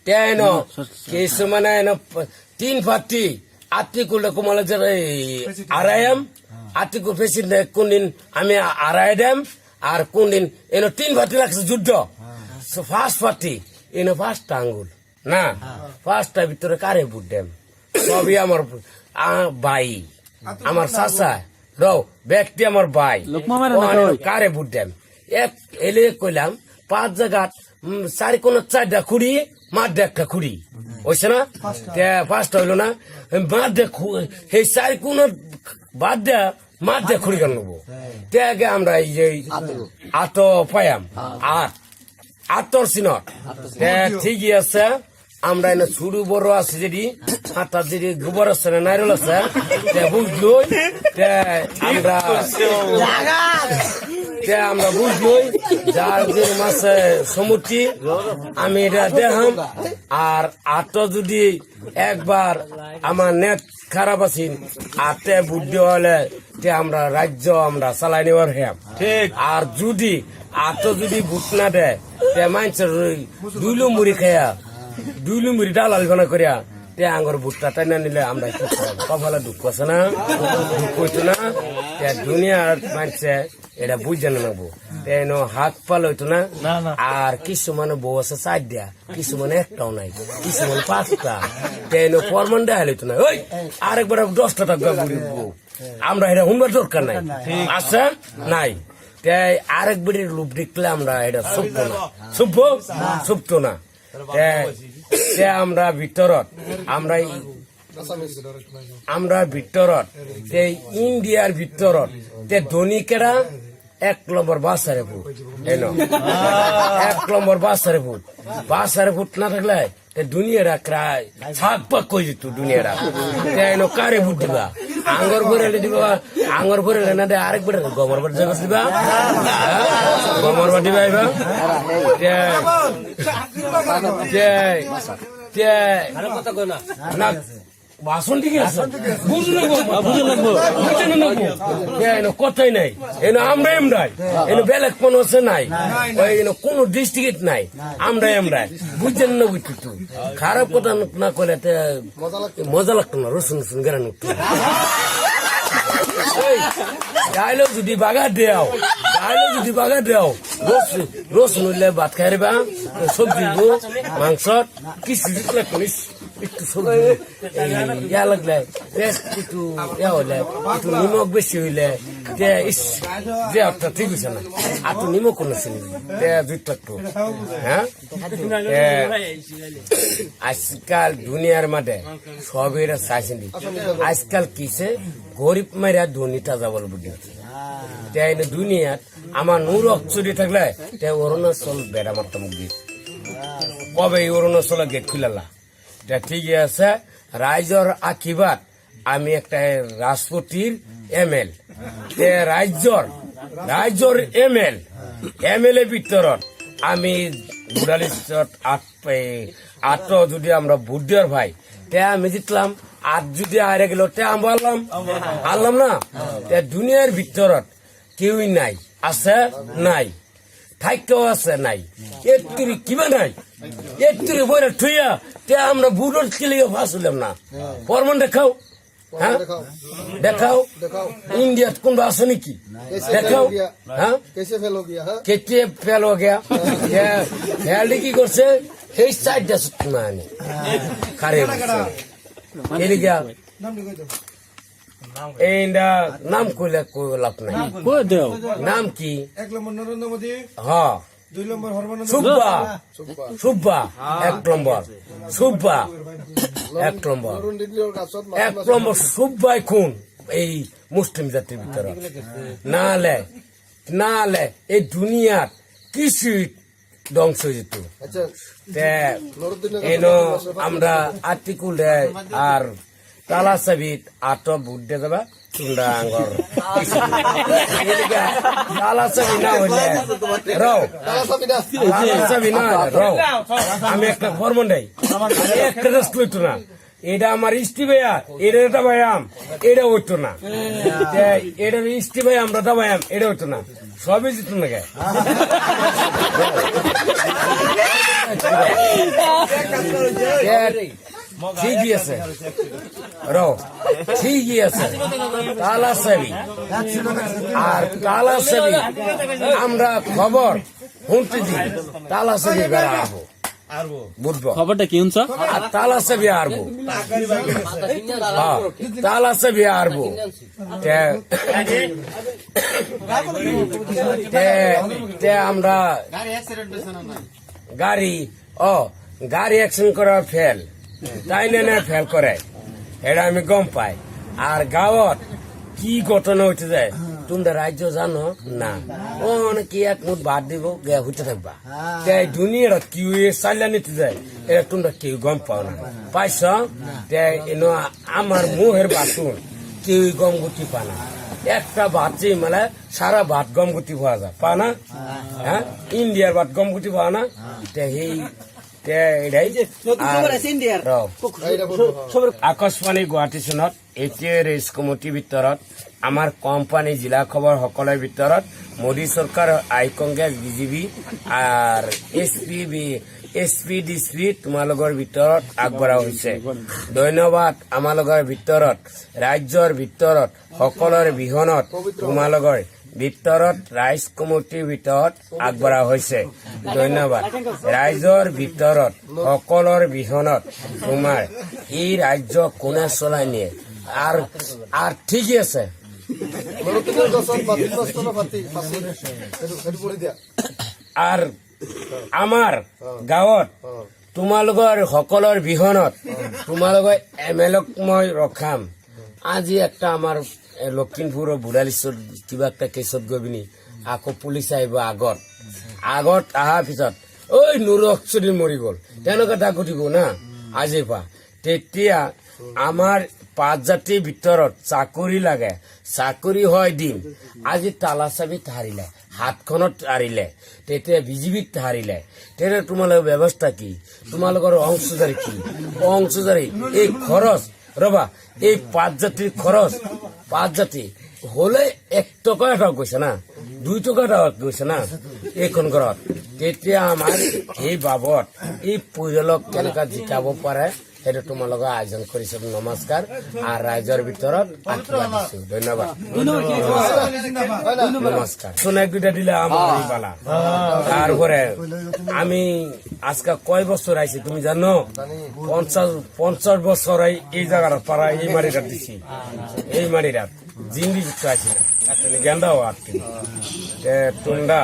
তেনো কিছুমানে এনো 3 পার্টি আর্টিকুল কোমালে যে আড়াইম আর্টিকুল প্রেসিডেন্ট কোনদিন আমি আড়াই দেম আর কোনদিন এনো 3 পার্টি লাগছে যুদ্ধ ফার্স্ট পার্টি এনো ফার্স্ট আঙ্গুল না ফার্স্টটার ভিতরে কারে ভোট দেম সবই আমার ভাই আমার চাচা রও ব্যক্তি আমার ভাই কারে ভোট দেম এক এলে কইলাম 5 জায়গা 4 কোন 4টা খুঁড়ি মাঠ একটা খুঁড়ি হয়েছে না ফার্স্ট হইলো না মাঠ সেই 4 কোন বাদ দেয়া মাঠ দিয়ে খুঁড়ি কেন নেবো আগে আমরা এই যে আত পায়াম আতর সিনট ঠিকই আছে আমরা এনে ছুড়ু বড় আছে যদি হাতার যদি গোবর আছে না নাইরল আছে বুঝলই আমরা বুঝলই যার যে মাসে সমুদ্রী আমি এটা দেখাম আর আত যদি একবার আমার নেট খারাপ আছেন আতে বুদ্ধি হলে আমরা রাজ্য আমরা চালাই নেওয়ার হ্যাম আর যদি আত যদি ভোট না দেয় মানুষের 2 লুমুড়ি খাইয়া 2 লুমুড়ি ডাল আলপনা করিয়া আঙ্গর ভুট্টা টাই না নিলে আমরা কপালে দুঃখ আছে না দুঃখ হইতো না দুনিয়ার মানুষে এটা বুঝে নেবো তেনো হাত পাল হইতো না আর কিছু মানে বউ আছে 4 দেয়া কিছু মানে একটাও নাই কিছু মানে 5টা তেনো ফরমান দেয়া হইতো না ওই আরেকবার 10টা টাকা বউ আমরা এটা হুমবার দরকার নাই আছে নাই আরেকবারের লোভ দেখলে আমরা এটা শুভতো না আমরা ভিতরত আমরা ভিতরত ইন্ডিয়ার ভিতরত ধনিকেরা 1 নম্বর বাসারে ভোট এনো 1 নম্বর বাসারে ভোট না থাকলে দুনিয়াটা প্রায় ছাক পাক কই যেত দুনিয়াটা এনো কারে ভোট দিবা আঙ্গর ভরে দিবা আঙ্গর ভরে না দে আরেকবার গমর ভরে জায়গা দিবা গমর ভরে দিবা না বাসন ঠিক আছে কথাই নাই এনে আমরাই এনে বেলেগ কোন আছে নাই কোন ডিস্ট্রিক্ট নাই আমরাই বুঝছেন না বুঝতো খারাপ কথা না করলে মজা লাগতো না রসুন রসুন গেরান গাইলো যদি বাগা দেও রসুন হইলে ভাত খাইবা সবজি মাংস কিছু একটু সবজি ইয়া লাগলে একটু ইয়া হইলে একটু নিমখ বেশি হইলে যে একটা ঠিক হয়েছে না আর তো নিমখ কোনো চিনি একটু হ্যাঁ আজকাল দুনিয়ার মাঠে সবই চাইছেন আজকাল কিসে গরিব মারিয়া ধনীটা যাবল বুদ্ধি দুনিয়াত আমার নূর অক্ষরি থাকলে অরুণাচল বেড়া মারতাম কবে অরুণাচল গেট খুলালা ঠিকই আছে রাইজর আশীর্বাদ আমি একটা রাষ্ট্রপতির ML রাইজর ML এর ভিতৰত আমি 48 যদি আমরা ভোট দেওয়ার ভাই আমি জিতলাম আর যদি হারে গেল আমরা হারলাম না দুনিয়ার ভিতৰত কেউই নাই আছে নাই থাইকেও আছে নাই একটুরি কিবা নাই একটুরি বইরা থুইয়া আমরা বুড়োর কেলিয়ে ফাঁস হলাম না ফরমান দেখাও হ্যাঁ দেখাও ইন্ডিয়াত কোনবা আছে নাকি দেখাও হ্যাঁ কেটে ফেল গিয়া ফেলটি কি করছে সেই 4টা মানে খারে এদিকে এইটা নাম কইলে লাভ নাই নাম কি 1 নম্বর নরেন্দ্র মোদী হ্যাঁ 2 নম্বর সুব্বা 1 নম্বর সুব্বা 1 নম্বর সুব্বাই খুন এই মুসলিম জাতির ভিতরে নালে এই দুনিয়াত কিছু ধ্বংস হয়ে যেত এনো আমরা আর্টিকুল আর তালা চাবিত ভোট দিয়ে যাবা তোমরা আঙ্গর তালা চাবি না হইলে তালা চাবি না আমি একটা ফরমান দেই একটা রেস্ট লইতো না এটা আমার ইষ্টি ভাইয়া এটা দাবায়াম এটা হইতো না এটা ইষ্টি ভাই আমরা দাবায়াম এটা হইতো না সবই জিত না গে ঠিকই আছে ঠিকই আছে কালা সেবি আর কালা সেবি আমরা খবর শুনতে দিই তালা সেবি বেড়া আবো বুঝবো খবরটা কি শুনছ আর তালা সেবি আরবো তালা সেবি আরবো আমরা গাড়ি গাড়ি অ্যাকশন করা ফেল তাই না ফেল করে এটা আমি গম পাই আর গাঁৱত কি ঘটনা হইতে যায় তোমরা রাজ্য জানো না ও কি এক মুঠ ভাত দিব গে হইতে থাকবা দুনিয়ার কি চাইলা নিতে যায় এটা তোমরা কেউ গম পাও না পাইছ আমার মুহের বাতুন কেউ গম গুটি পা না একটা ভাত যে মানে সারা ভাত গম গুটি পাওয়া যায় পা না হ্যাঁ ইন্ডিয়ার ভাত গম গুটি পাওয়া না আকাশবাণী গুৱাহাটী চনত এতিয়া ৰেচ কমিটিৰ ভিতৰত আমাৰ কোম্পানী জিলা খবৰ সকলৰ ভিতৰত মোদী চৰকাৰ আই কংগ্ৰেছ বিজেপি আৰু এছপি ডিএছপি তোমালোকৰ ভিতৰত আগবঢ়া হৈছে ধন্যবাদ আমালোকৰ ভিতৰত ৰাজ্যৰ ভিতৰত সকলৰ বিহনত তোমালোকৰ ভিতৰত ৰাইজ কমিটিৰ ভিতৰত আগবঢ়া হৈছে ধন্যবাদ ৰাইজৰ ভিতৰত সকলৰ বিহনত তোমাৰ এই ৰাজ্য কোনে চলাই নিয়ে আর ঠিকই আছে আর আমার গাঁৱত তোমালোকৰ সকলৰ বিহনত তোমালোকৰ এমএলএক মই ৰখাম আজি একটা আমার লক্ষিমপুর বুড়ালিশ্বর কিবা একটা কেছত গৈ পিনি আকৌ পুলিচ আহিব আগত অহাৰ পিছত ঐ নুৰ অক্ষৰী মৰি গল তেনেকুৱা এটা ঘটিব না আজিৰ পৰা তেতিয়া আমাৰ 5 জাতিৰ ভিতৰত চাকৰি লাগে চাকৰি হয় দিম আজি তালা চাবি হাৰিলে হাতখনত হাৰিলে তেতিয়া বিজেপিত হাৰিলে তেতিয়া তোমালোকৰ ব্যৱস্থা কি তোমালোকৰ অংশীদাৰী কি অংশীদাৰী এই খৰচ ৰবা এই 5 জাতিৰ খৰচ 5 জাতি হলে 1 টকা এটা গৈছে না 2 টকা এটা গৈছে না এইখন ঘৰত তেতিয়া আমাৰ এই বাবদ এই পৰিয়ালক কেনেকা জিকাব পাৰে সেইটো তোমালোকৰ আয়োজন কৰিছে নমস্কাৰ আৰু ৰাইজৰ ভিতৰত আশীৰ্বাদ দিছো ধন্যবাদ নমস্কাৰ সোনাই দুটা দিলে আমার পালা তারপরে আমি আজকে কয় বছর আইছি তুমি জানো 50 বছর এই জায়গার পাড়া এই মাটিটা দিছি এই মাটিটা জিন্দি যুক্ত আছি না গেন্দাও আর তোমরা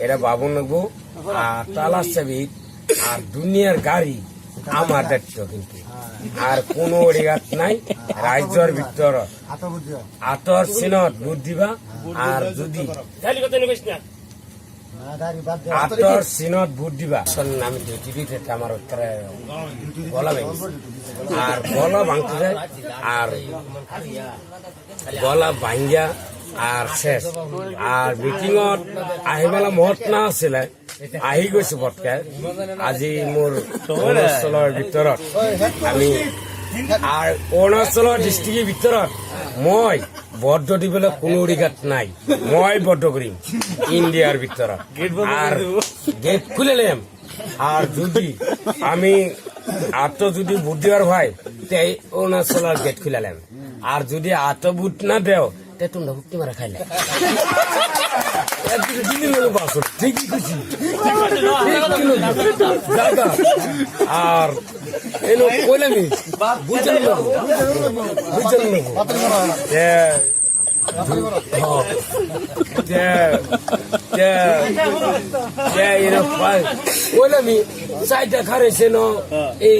এরা বাবু নেবো আর তালা চাবি আর দুনিয়ার গাড়ি আমার দায়িত্ব কিন্তু আর কোন রেগাত নাই রাজ্যর ভিতর আতর সিনত ভোট দিবা আর যদি আতর সিনত ভোট দিবা আমি ডিউটি দিতে আমার গলা ভেঙেছে আর গলা ভাঙতে যায় আর গলা ভাঙ্গা আর শেষ আর মিটিঙত আহি পেলাই মত না আছিলে আহি গৈছো পটকে আজি মোৰ অৰুণাচলৰ ভিতৰত আমি আর অৰুণাচলৰ ডিষ্ট্ৰিক্টৰ ভিতৰত মই বদ্ধ দিবলৈ কোনো ৰিগাত নাই মই বদ্ধ কৰিম ইণ্ডিয়াৰ ভিতৰত আর গেট খুলে নিম আর যদি আমি আতো যদি ভোট দিবার হয় তে অৰুণাচলৰ গেট খুলে নিম আর যদি আতো ভোট না দেও তে তোমরা ভুক্তি মারা খাইলে ঠিকই খুশি আর এলো কইলামি বুঝলেন কইলামি চাইটা খারেছে ন এই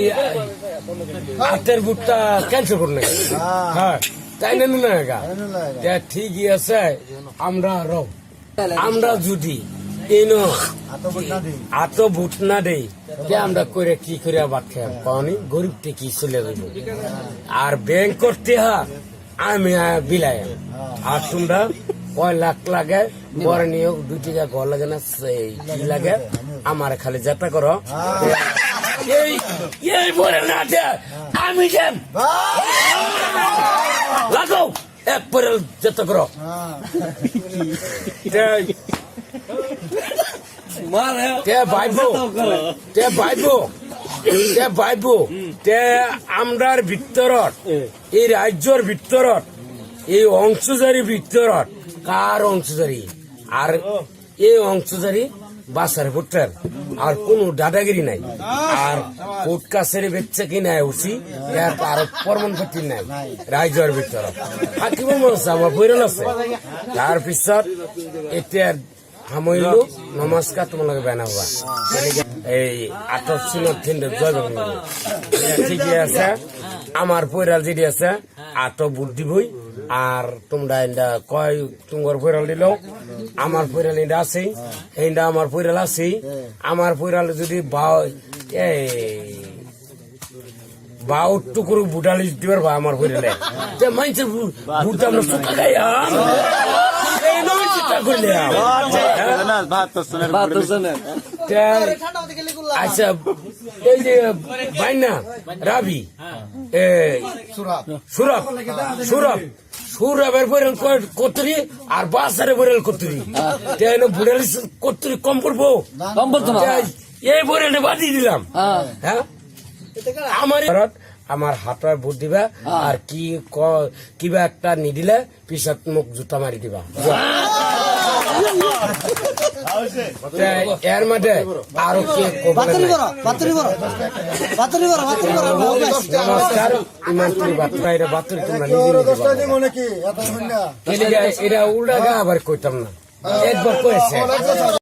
আটের বুটটা ক্যান্সেল করুন হ্যাঁ তাই না ঠিকই আছে আমরা যদি আত ভোট না দেই আমরা করে কি করে ভাত খাই পাওনি গরিব কি চলে যাব আর ব্যাংক করতে আমি বিলাই আর তোমরা কয় লাখ লাগে পরে নিয়ে 2 টাকা ঘর লাগে না কি লাগে আমার খালি যাত্রা করো এই বলে না আমি দেন লাগাও এক পরে যেতে করো তে বাইবো তে আমরার ভিতরত এই রাজ্যর ভিতরত এই অংশজারি ভিতরত কার অংশজারি আর এই অংশজারি বাসার ভোটার আর কোন দাদাগিরি নাই আর কোর্ট কাছের বেচ্ছে কি নাই উঠছি আর প্রমাণ পাতি নাই রাজ্যের ভিতরত থাকিব মনছে আমার বইরল আছে তার পিছত এতিয়া সামৰিলো নমস্কাৰ তোমালোকে বেয়া নাপাবা এই আটক চিনত কিন্তু জয় বাংলা ঠিকই আছে আমার পৈরাল যেটি আছে আটক ভোট দিবই আর তোমরা এটা কয় তোমার পৈরাল দিল আমার পৈরাল এটা আছেই এইটা আমার পৈরাল আছেই আমার পৈরাল যদি বাউ টুকুর বুটালি দিবার বা আমার পৈরালে মানুষের বুট আমরা চোখা গাইয়া আচ্ছা এই যে বাইনা রাবি সুরভের বরেল কতুরি আর বাসারে বরেল কতুরি বুড়াল কতুরি কম করবো এই বরেলটা বাদি দিলাম হ্যাঁ আমার হাতের ভোট দিবা আর কিবা একটা নিদিলে পিছত মোক জোতা মারি দিবা এর মধ্যে আরো কি নমস্কার ইমান বাতুরি তোমরা এটা উল্টা আবার কইতাম না একবার কয়েছে